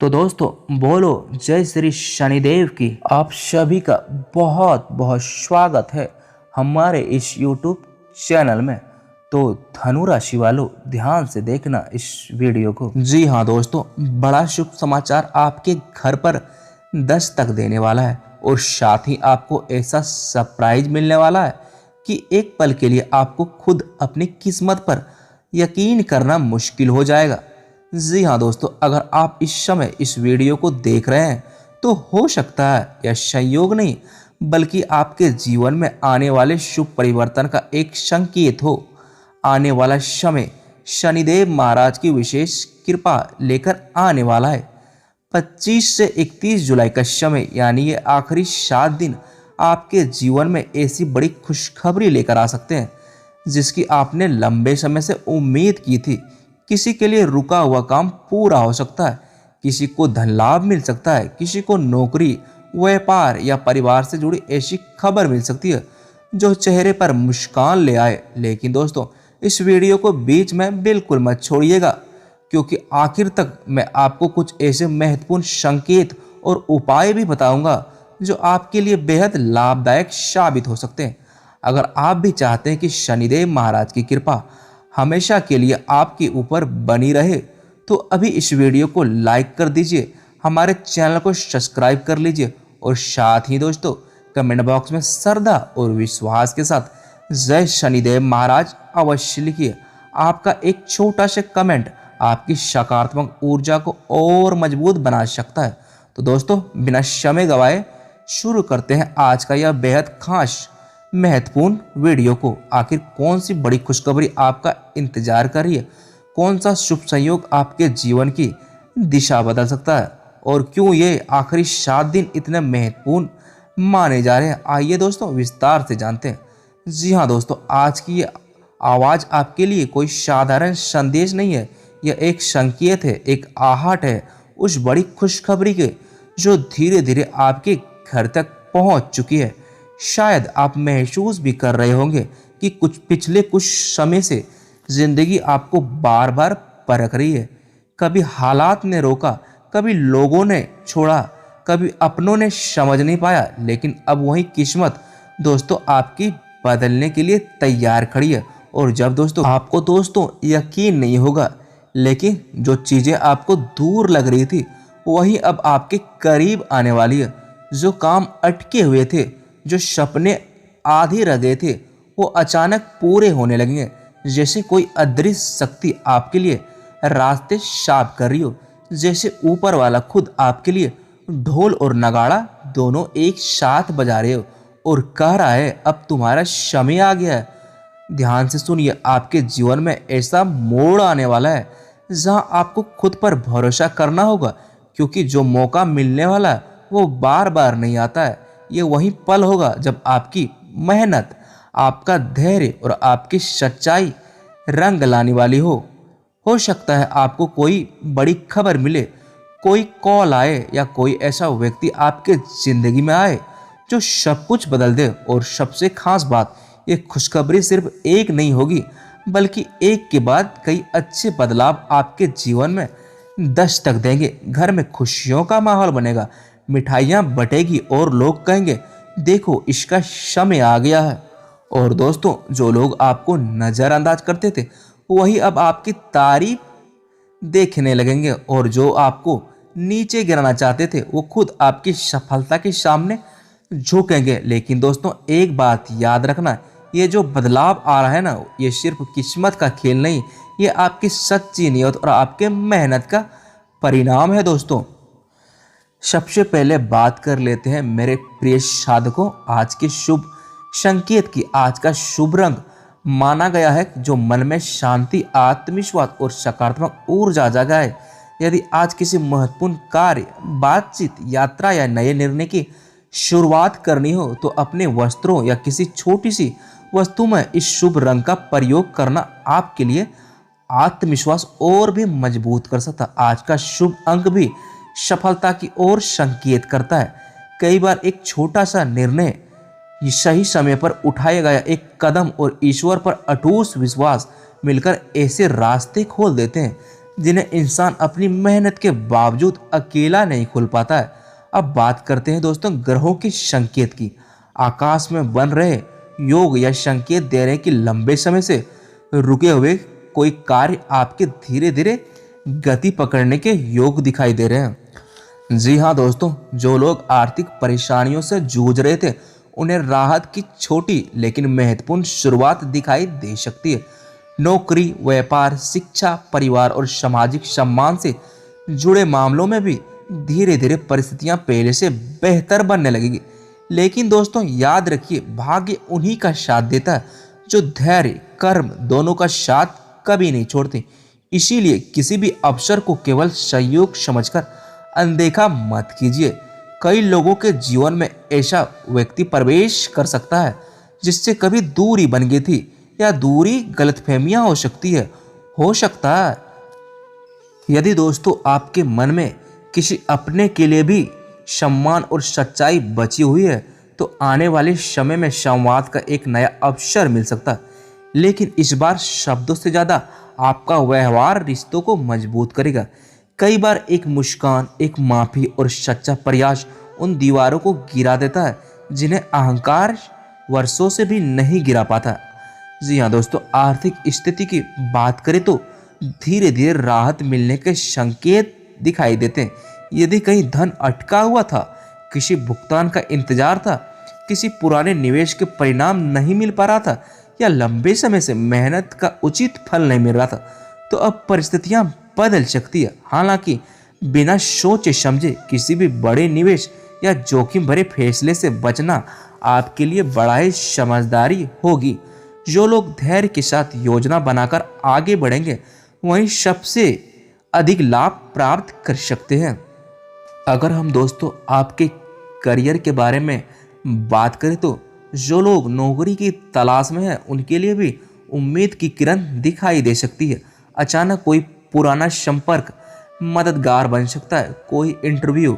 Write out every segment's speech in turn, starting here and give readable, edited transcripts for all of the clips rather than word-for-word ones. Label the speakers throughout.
Speaker 1: तो दोस्तों बोलो जय श्री शनिदेव की। आप सभी का बहुत बहुत स्वागत है हमारे इस YouTube चैनल में। तो धनु राशि वालों ध्यान से देखना इस वीडियो को। जी हाँ दोस्तों, बड़ा शुभ समाचार आपके घर पर दस्तक देने वाला है और साथ ही आपको ऐसा सरप्राइज मिलने वाला है कि एक पल के लिए आपको खुद अपनी किस्मत पर यकीन करना मुश्किल हो जाएगा। जी हाँ दोस्तों, अगर आप इस समय इस वीडियो को देख रहे हैं तो हो सकता है यह संयोग नहीं बल्कि आपके जीवन में आने वाले शुभ परिवर्तन का एक संकेत हो। आने वाला समय शनिदेव महाराज की विशेष कृपा लेकर आने वाला है। 25 से 31 जुलाई का समय यानी ये आखिरी 7 दिन आपके जीवन में ऐसी बड़ी खुशखबरी लेकर आ सकते हैं जिसकी आपने लंबे समय से उम्मीद की थी। किसी के लिए रुका हुआ काम पूरा हो सकता है, किसी को धन लाभ मिल सकता है, किसी को नौकरी, व्यापार या परिवार से जुड़ी ऐसी खबर मिल सकती है जो चेहरे पर मुस्कान ले आए। लेकिन दोस्तों इस वीडियो को बीच में बिल्कुल मत छोड़िएगा, क्योंकि आखिर तक मैं आपको कुछ ऐसे महत्वपूर्ण संकेत और उपाय भी बताऊंगा जो आपके लिए बेहद लाभदायक साबित हो सकते हैं। अगर आप भी चाहते हैं कि शनिदेव महाराज की कृपा हमेशा के लिए आपके ऊपर बनी रहे तो अभी इस वीडियो को लाइक कर दीजिए, हमारे चैनल को सब्सक्राइब कर लीजिए और साथ ही दोस्तों कमेंट बॉक्स में श्रद्धा और विश्वास के साथ जय शनिदेव महाराज अवश्य लिखिए। आपका एक छोटा सा कमेंट आपकी सकारात्मक ऊर्जा को और मजबूत बना सकता है। तो दोस्तों बिना समय गवाए शुरू करते हैं आज का यह बेहद खास महत्वपूर्ण वीडियो को। आखिर कौन सी बड़ी खुशखबरी आपका इंतजार कर रही है, कौन सा शुभ संयोग आपके जीवन की दिशा बदल सकता है और क्यों ये आखिरी 7 दिन इतने महत्वपूर्ण माने जा रहे हैं, आइए दोस्तों विस्तार से जानते हैं। जी हाँ दोस्तों, आज की ये आवाज़ आपके लिए कोई साधारण संदेश नहीं है, यह एक संकेत है, एक आहट है उस बड़ी खुशखबरी के जो धीरे धीरे आपके घर तक पहुंच चुकी है। शायद आप महसूस भी कर रहे होंगे कि पिछले कुछ समय से जिंदगी आपको बार बार परख रही है। कभी हालात ने रोका, कभी लोगों ने छोड़ा, कभी अपनों ने समझ नहीं पाया, लेकिन अब वही किस्मत दोस्तों आपकी बदलने के लिए तैयार खड़ी है। और जब दोस्तों यकीन नहीं होगा, लेकिन जो चीज़ें आपको दूर लग रही थी वही अब आपके करीब आने वाली है। जो काम अटके हुए थे, जो सपने आधे रह गए थे, वो अचानक पूरे होने लगेंगे, जैसे कोई अदृश्य शक्ति आपके लिए रास्ते साफ कर रही हो, जैसे ऊपर वाला खुद आपके लिए ढोल और नगाड़ा दोनों एक साथ बजा रहे हो और कह रहा है अब तुम्हारा समय आ गया है। ध्यान से सुनिए, आपके जीवन में ऐसा मोड़ आने वाला है जहां आपको खुद पर भरोसा करना होगा, क्योंकि जो मौका मिलने वाला है वो बार बार नहीं आता है। ये वही पल होगा जब आपकी मेहनत, आपका धैर्य और आपकी सच्चाई रंग लाने वाली हो सकता है आपको कोई बड़ी खबर मिले, कोई कॉल आए या कोई ऐसा व्यक्ति आपके जिंदगी में आए जो सब कुछ बदल दे। और सबसे खास बात, ये खुशखबरी सिर्फ एक नहीं होगी बल्कि एक के बाद कई अच्छे बदलाव आपके जीवन में दस्तक देंगे। घर में खुशियों का माहौल बनेगा, मिठाइयाँ बटेगी और लोग कहेंगे देखो इसका समय आ गया है। और दोस्तों जो लोग आपको नज़रअंदाज करते थे वही अब आपकी तारीफ देखने लगेंगे, और जो आपको नीचे गिराना चाहते थे वो खुद आपकी सफलता के सामने झुकेंगे। लेकिन दोस्तों एक बात याद रखना, ये जो बदलाव आ रहा है ना, ये सिर्फ किस्मत का खेल नहीं, ये आपकी सच्ची नियत और आपके मेहनत का परिणाम है। दोस्तों सबसे पहले बात कर लेते हैं मेरे प्रिय साधकों आज के शुभ संकेत की। आज का शुभ रंग माना गया है जो मन में शांति, आत्मविश्वास और सकारात्मक ऊर्जा जगाए। यदि आज किसी महत्वपूर्ण कार्य, बातचीत, यात्रा या नए निर्णय की शुरुआत करनी हो तो अपने वस्त्रों या किसी छोटी सी वस्तु में इस शुभ रंग का प्रयोग करना आपके लिए आत्मविश्वास और भी मजबूत कर सकता है। आज का शुभ अंक भी सफलता की ओर संकेत करता है। कई बार एक छोटा सा निर्णय, सही समय पर उठाया गया एक कदम और ईश्वर पर अटूट विश्वास मिलकर ऐसे रास्ते खोल देते हैं जिन्हें इंसान अपनी मेहनत के बावजूद अकेला नहीं खोल पाता है। अब बात करते हैं दोस्तों ग्रहों के संकेत की। आकाश में बन रहे योग या संकेत दे रहे हैं कि लंबे समय से रुके हुए कोई कार्य आपके धीरे धीरे गति पकड़ने के योग दिखाई दे रहे हैं। जी हाँ दोस्तों, जो लोग आर्थिक परेशानियों से जूझ रहे थे उन्हें राहत की छोटी लेकिन महत्वपूर्ण शुरुआत दिखाई दे सकती है। नौकरी, व्यापार, शिक्षा, परिवार और सामाजिक सम्मान से जुड़े मामलों में भी धीरे धीरे परिस्थितियां पहले से बेहतर बनने लगेगी। लेकिन दोस्तों याद रखिए, भाग्य उन्हीं का साथ देता है जो धैर्य कर्म दोनों का साथ कभी नहीं छोड़ते। इसीलिए किसी भी अवसर को केवल संयोग समझकर अनदेखा मत कीजिए। कई लोगों के जीवन में ऐसा व्यक्ति प्रवेश कर सकता है जिससे कभी दूरी बन गई थी, या दूरी गलतफहमियां हो सकती है, हो सकता है। यदि दोस्तों आपके मन में किसी अपने के लिए भी सम्मान और सच्चाई बची हुई है तो आने वाले समय में संवाद का एक नया अवसर मिल सकता है। लेकिन इस बार शब्दों से ज़्यादा आपका व्यवहार रिश्तों को मजबूत करेगा। कई बार एक मुस्कान, एक माफ़ी और सच्चा प्रयास उन दीवारों को गिरा देता है जिन्हें अहंकार वर्षों से भी नहीं गिरा पाता। जी हाँ दोस्तों, आर्थिक स्थिति की बात करें तो धीरे धीरे राहत मिलने के संकेत दिखाई देते हैं। यदि कहीं धन अटका हुआ था, किसी भुगतान का इंतजार था, किसी पुराने निवेश के परिणाम नहीं मिल पा रहा था, या लंबे समय से मेहनत का उचित फल नहीं मिल रहा था, तो अब परिस्थितियां बदल सकती है। हालांकि बिना सोचे समझे किसी भी बड़े निवेश या जोखिम भरे फैसले से बचना आपके लिए बड़ा ही समझदारी होगी। जो लोग धैर्य के साथ योजना बनाकर आगे बढ़ेंगे वहीं सबसे अधिक लाभ प्राप्त कर सकते हैं। अगर हम दोस्तों आपके करियर के बारे में बात करें तो जो लोग नौकरी की तलाश में हैं उनके लिए भी उम्मीद की किरण दिखाई दे सकती है। अचानक कोई पुराना संपर्क मददगार बन सकता है। कोई इंटरव्यू,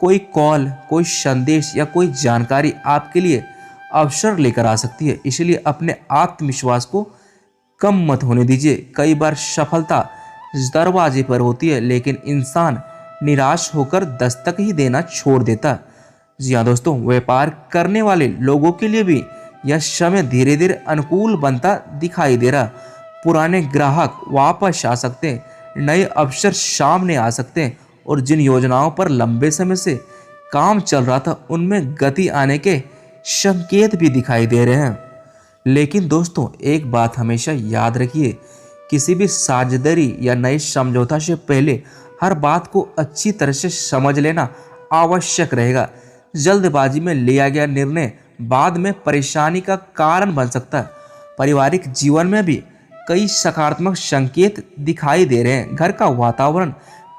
Speaker 1: कोई कॉल, कोई संदेश या कोई जानकारी आपके लिए अवसर लेकर आ सकती है। इसलिए अपने आत्मविश्वास को कम मत होने दीजिए। कई बार सफलता दरवाजे पर होती है लेकिन इंसान निराश होकर दस्तक ही देना छोड़ देता। जी हाँ दोस्तों, व्यापार करने वाले लोगों के लिए भी यह समय धीरे धीरे अनुकूल बनता दिखाई दे रहा। पुराने ग्राहक वापस आ सकते हैं, नए अवसर सामने आ सकते हैं और जिन योजनाओं पर लंबे समय से काम चल रहा था उनमें गति आने के संकेत भी दिखाई दे रहे हैं। लेकिन दोस्तों एक बात हमेशा याद रखिए, किसी भी साझेदारी या नए समझौता से पहले हर बात को अच्छी तरह से समझ लेना आवश्यक रहेगा। जल्दबाजी में लिया गया निर्णय बाद में परेशानी का कारण बन सकता है। पारिवारिक जीवन में भी कई सकारात्मक संकेत दिखाई दे रहे हैं। घर का वातावरण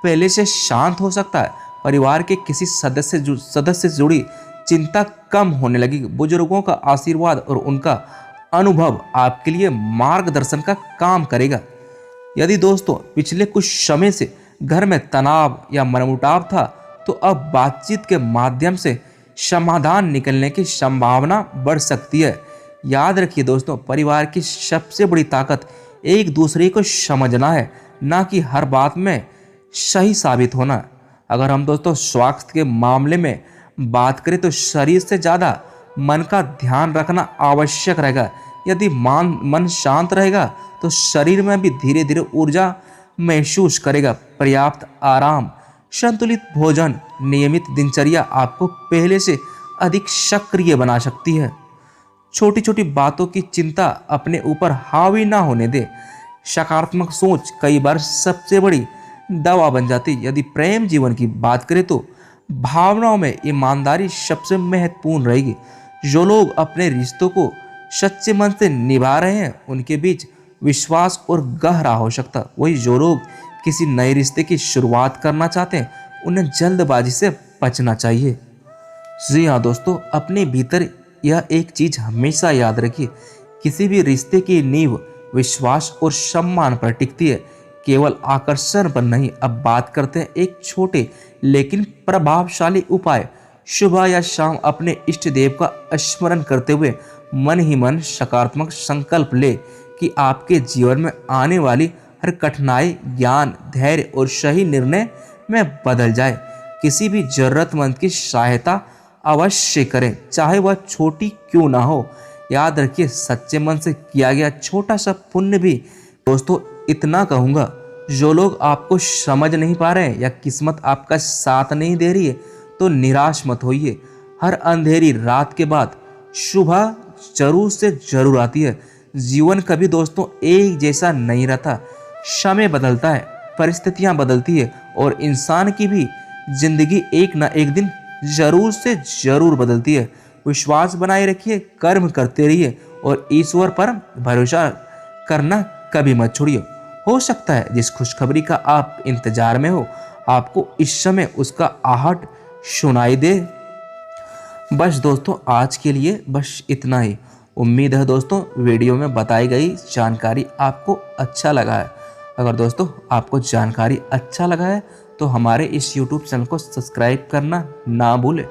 Speaker 1: पहले से शांत हो सकता है। परिवार के किसी सदस्य से जुड़ी चिंता कम होने लगी। बुजुर्गों का आशीर्वाद और उनका अनुभव आपके लिए मार्गदर्शन का काम करेगा। यदि दोस्तों पिछले कुछ समय से घर में तनाव या मनमुटाव था तो अब बातचीत के माध्यम से समाधान निकलने की संभावना बढ़ सकती है। याद रखिए दोस्तों, परिवार की सबसे बड़ी ताकत एक दूसरे को समझना है, ना कि हर बात में सही साबित होना। अगर हम दोस्तों स्वास्थ्य के मामले में बात करें तो शरीर से ज़्यादा मन का ध्यान रखना आवश्यक रहेगा। यदि मन शांत रहेगा तो शरीर में भी धीरे धीरे ऊर्जा महसूस करेगा। पर्याप्त आराम, संतुलित भोजन, नियमित दिनचर्या आपको पहले से अधिक सक्रिय बना सकती है। छोटी छोटी बातों की चिंता अपने ऊपर हावी ना होने दे। सकारात्मक सोच कई बार सबसे बड़ी दवा बन जाती। यदि प्रेम जीवन की बात करें तो भावनाओं में ईमानदारी सबसे महत्वपूर्ण रहेगी। जो लोग अपने रिश्तों को सच्चे मन से निभा रहे हैं उनके बीच विश्वास और गहरा हो सकता। वही जो लोग किसी नए रिश्ते की शुरुआत करना चाहते हैं उन्हें जल्दबाजी से बचना चाहिए। जी हाँ दोस्तों, अपने भीतर यह एक चीज हमेशा याद रखिए, किसी भी रिश्ते की नींव विश्वास और सम्मान पर टिकती है, केवल आकर्षण पर नहीं। अब बात करते हैं एक छोटे लेकिन प्रभावशाली उपाय। सुबह या शाम अपने इष्ट देव का स्मरण करते हुए मन ही मन सकारात्मक संकल्प ले कि आपके जीवन में आने वाली हर कठिनाई ज्ञान, धैर्य और सही निर्णय में बदल जाए। किसी भी जरूरतमंद की सहायता अवश्य करें, चाहे वह छोटी क्यों ना हो। याद रखिए, सच्चे मन से किया गया छोटा सा पुण्य भी। दोस्तों इतना कहूँगा, जो लोग आपको समझ नहीं पा रहे हैं या किस्मत आपका साथ नहीं दे रही है, तो निराश मत होइए। हर अंधेरी रात के बाद सुबह जरूर से जरूर आती है। जीवन कभी दोस्तों एक जैसा नहीं रहता। समय बदलता है, परिस्थितियां बदलती है और इंसान की भी जिंदगी एक ना एक दिन जरूर से जरूर बदलती है। विश्वास बनाए रखिए, कर्म करते रहिए और ईश्वर पर भरोसा करना कभी मत छोड़िए। हो सकता है जिस खुशखबरी का आप इंतजार में हो, आपको इस समय उसका आहट सुनाई दे। बस दोस्तों आज के लिए बस इतना ही। उम्मीद है दोस्तों वीडियो में बताई गई जानकारी आपको अच्छा लगा है। अगर दोस्तों आपको जानकारी अच्छा लगा है तो हमारे इस YouTube चैनल को सब्सक्राइब करना ना भूलें,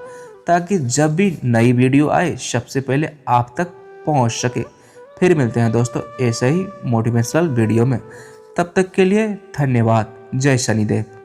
Speaker 1: ताकि जब भी नई वीडियो आए सबसे पहले आप तक पहुंच सके। फिर मिलते हैं दोस्तों ऐसे ही मोटिवेशनल वीडियो में। तब तक के लिए धन्यवाद। जय शनिदेव।